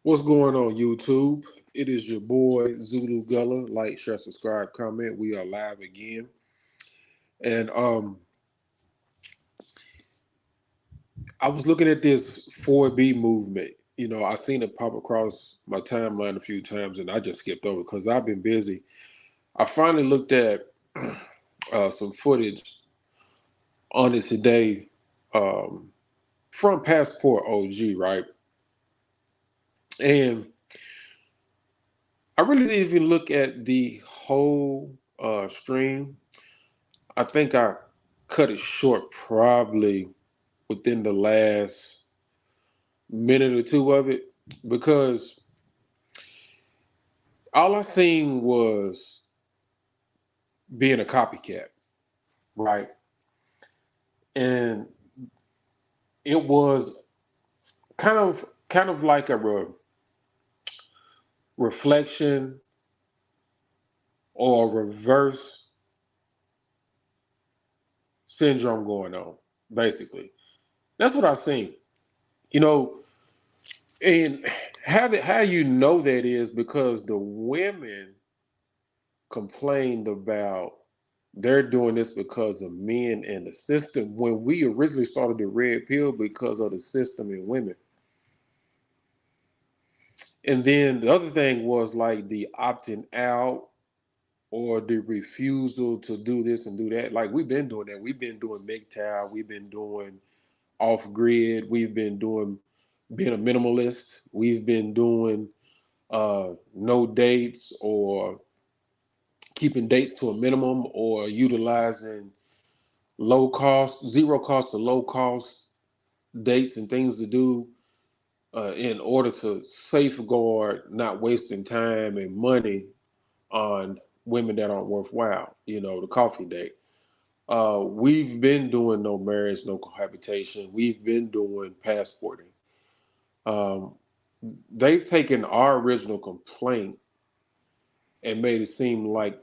What's going on, YouTube? It is your boy Zulu Gullah. Like, share, subscribe, comment. We are live again, and I was looking at this 4B movement. I seen it pop across my timeline a few times, and I just skipped over because I've been busy. I finally looked at some footage on it today um, from Passport OG, right? And I really didn't even look at the whole stream. I think I cut it short probably within the last minute or two of it because all I seen was being a copycat, right? And it was kind of like a reflection or reverse syndrome going on, basically. That's what I seen. You know, and how you know that is because the women complained about they're doing this because of men and the system when we originally started the red pill because of the system and women. And then the other thing was like the opting out or the refusal to do this and do that. Like we've been doing that. We've been doing MGTOW. We've been doing off grid. We've been doing being a minimalist. We've been doing no dates or keeping dates to a minimum or utilizing low cost, zero cost to low cost dates and things to do in order to safeguard not wasting time and money on women that aren't worthwhile. The coffee date. We've been doing no marriage, no cohabitation. We've been doing passporting. Um, they've taken our original complaint and made it seem like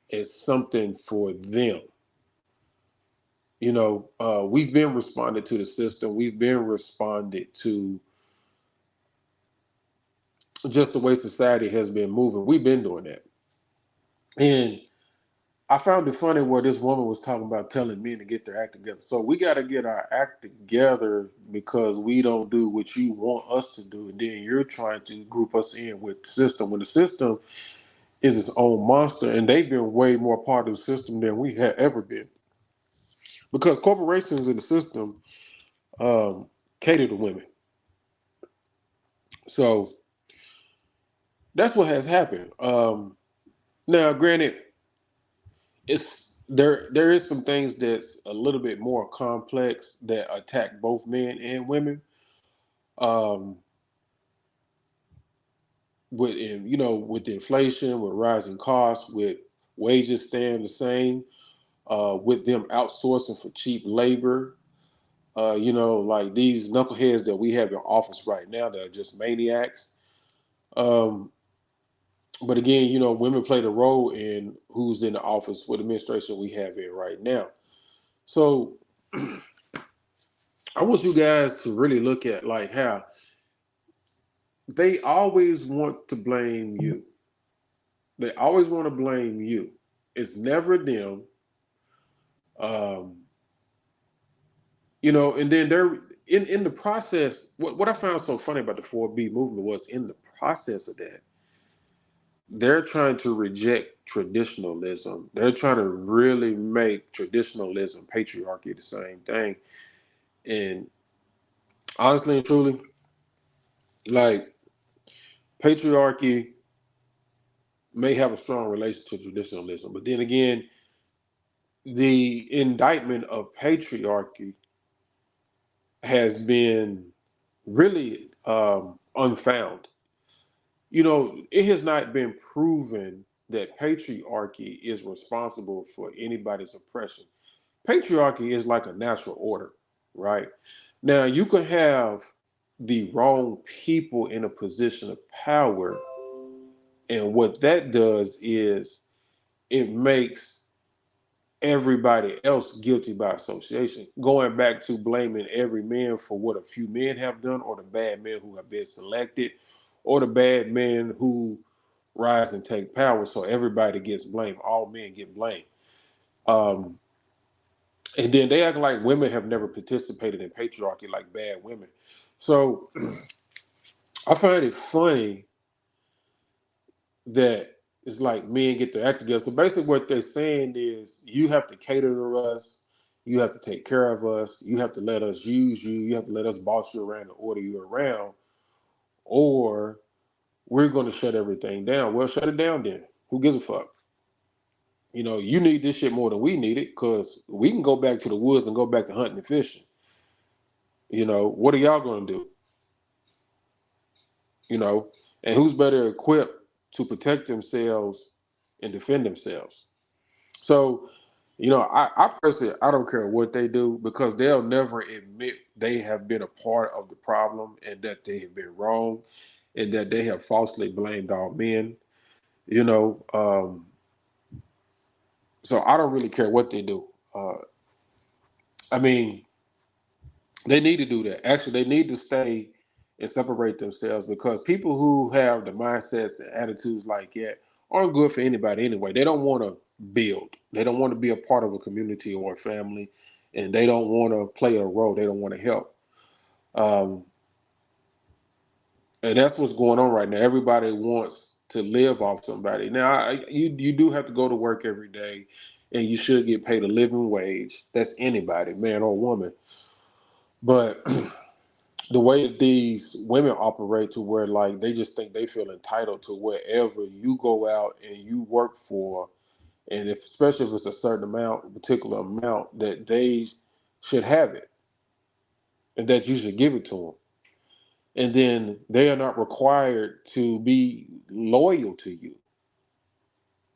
it's something for them. We've been responded to the system. We've been responded to just the way society has been moving. We've been doing that. And I found it funny where this woman was talking about telling men to get their act together. So we got to get our act together because we don't do what you want us to do. And then you're trying to group us in with the system when the system is its own monster. And they've been way more part of the system than we have ever been. Because corporations in the system um, cater to women. So that's what has happened. Now, granted, there is some things that's a little bit more complex that attack both men and women. Um, with inflation, with rising costs, with wages staying the same, with them outsourcing for cheap labor. Like these knuckleheads that we have in office right now that are just maniacs. Um, but again, women play the role in who's in the office with administration we have in right now. So I want you guys to really look at like how they always want to blame you. They always want to blame you. It's never them. Um, and then they're in the process. What I found so funny about the 4B movement was in the process of that, they're trying to reject traditionalism. They're trying to really make traditionalism, patriarchy the same thing. And honestly and truly, like patriarchy may have a strong relation to traditionalism, but then again, the indictment of patriarchy has been really unfound. It has not been proven that patriarchy is responsible for anybody's oppression. Patriarchy is like a natural order, right? Now, you could have the wrong people in a position of power, and what that does is it makes everybody else guilty by association. Going back to blaming every man for what a few men have done, or the bad men who have been selected, or the bad men who rise and take power. So everybody gets blamed. All men get blamed. Um, and then they act like women have never participated in patriarchy like bad women. So I find it funny that it's like men get their act together. So basically, what they're saying is you have to cater to us, you have to take care of us, you have to let us use you, you have to let us boss you around and order you around, or we're going to shut everything down. Well, shut it down then. Who gives a fuck? You know, you need this shit more than we need it because we can go back to the woods and go back to hunting and fishing. You know, what are y'all going to do? You know, and who's better equipped to protect themselves and defend themselves? So, you know, I personally, I don't care what they do because they'll never admit they have been a part of the problem and that they have been wrong and that they have falsely blamed all men. You know, so I don't really care what they do. I mean, they need to do that. Actually, they need to stay and separate themselves because people who have the mindsets and attitudes like that aren't good for anybody anyway. They don't want to build. They don't want to be a part of a community or a family, and they don't want to play a role. They don't want to help. Um, and that's what's going on right now. Everybody wants to live off somebody. Now, you do have to go to work every day, and you should get paid a living wage. That's anybody, man or woman. But the way that these women operate to where like they just think they feel entitled to wherever you go out and you work for, and if especially if it's a certain amount, a particular amount, that they should have it and that you should give it to them, and then they are not required to be loyal to you,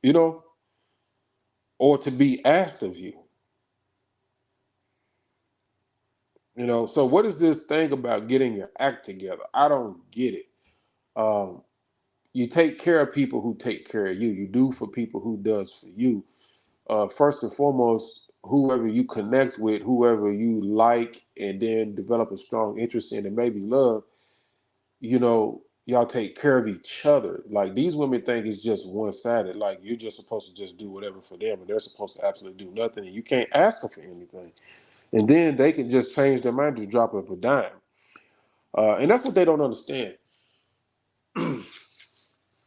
you know, or to be asked of you, you know. So what is this thing about getting your act together? I don't get it. um, you take care of people who take care of you. You do for people who does for you. First and foremost, whoever you connect with, whoever you like, and then develop a strong interest in and maybe love, you know, y'all take care of each other. Like these women think it's just one sided. Like you're just supposed to just do whatever for them, and they're supposed to absolutely do nothing, and you can't ask them for anything. And then they can just change their mind to drop of a dime. And that's what they don't understand.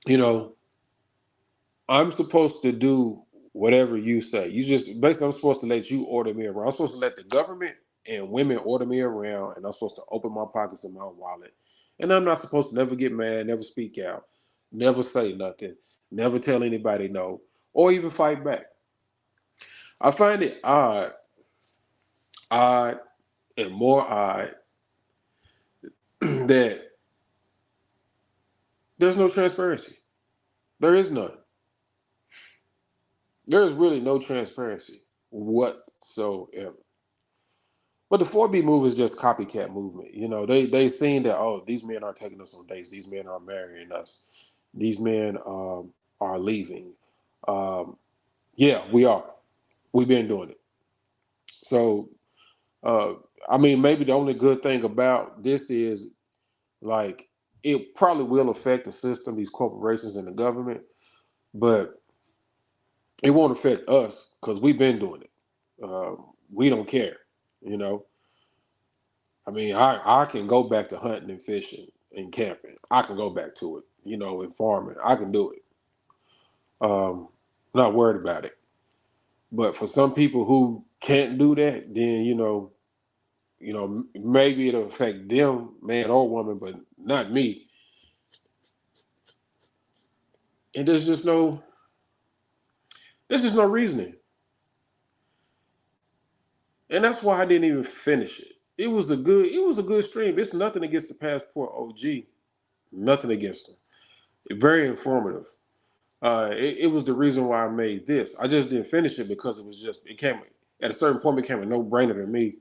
You know, I'm supposed to do whatever you say. You just basically, I'm supposed to let you order me around. I'm supposed to let the government and women order me around, and I'm supposed to open my pockets and my wallet. And I'm not supposed to never get mad, never speak out, never say nothing, never tell anybody no, or even fight back. I find it odd, and more odd that there's no transparency. There is none. There is really no transparency whatsoever. But the 4B move is just copycat movement. You know, they seen that, oh, these men are taking us on dates. These men are marrying us. These men are leaving. Um, yeah, we are. We've been doing it. So, uh, I mean, maybe the only good thing about this is like it probably will affect the system, these corporations and the government, but it won't affect us because we've been doing it. We don't care, you know. I mean, I can go back to hunting and fishing and camping. I can go back to it, you know, and farming. I can do it. Um, not worried about it. But for some people who can't do that, then maybe it'll affect them, man or woman, but not me. And there's just no reasoning, and that's why I didn't even finish it. It was a good stream. It's nothing against the Passport OG, nothing against them. Very informative. It was the reason why I made this. I just didn't finish it because it came at a certain point, it became a no brainer to me.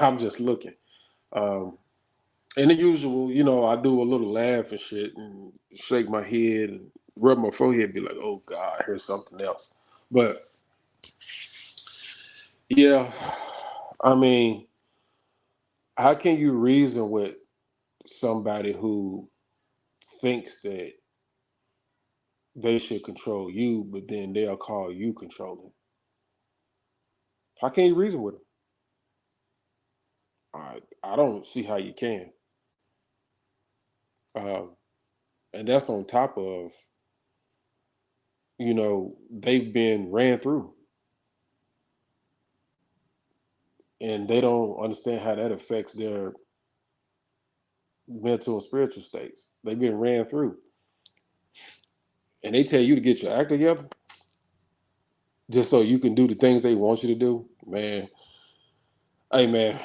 I'm just looking. Um, and the usual, I do a little laugh and shit and shake my head and rub my forehead and be like, oh God, here's something else. But Yeah, I mean, how can you reason with somebody who thinks that they should control you, but then they'll call you controlling? How can you reason with them? I don't see how you can. Um, and that's on top of, they've been ran through, and they don't understand how that affects their mental and spiritual states. They've been ran through, and they tell you to get your act together just so you can do the things they want you to do. Man, hey man,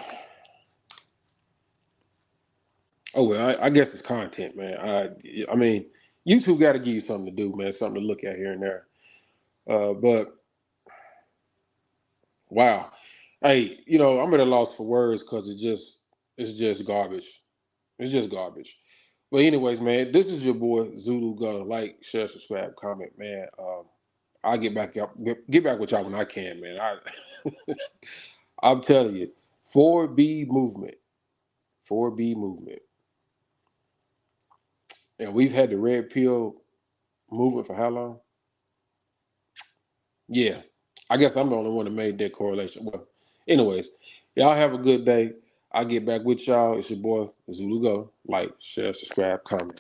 oh well, I guess it's content, man. I mean, YouTube got to give you something to do, man, something to look at here and there. But wow, hey, I'm at a loss for words because it's just garbage. It's just garbage. But anyways, man, this is your boy Zulu Gunner. Like, share, subscribe, comment, man. I'll get back with y'all when I can, man. I'm telling you, 4B movement, 4B movement, and we've had the red pill movement for how long? Yeah, I guess I'm the only one that made that correlation. Well, anyways, y'all have a good day. I'll get back with y'all. It's your boy Zulu Go. Like, share, subscribe, comment.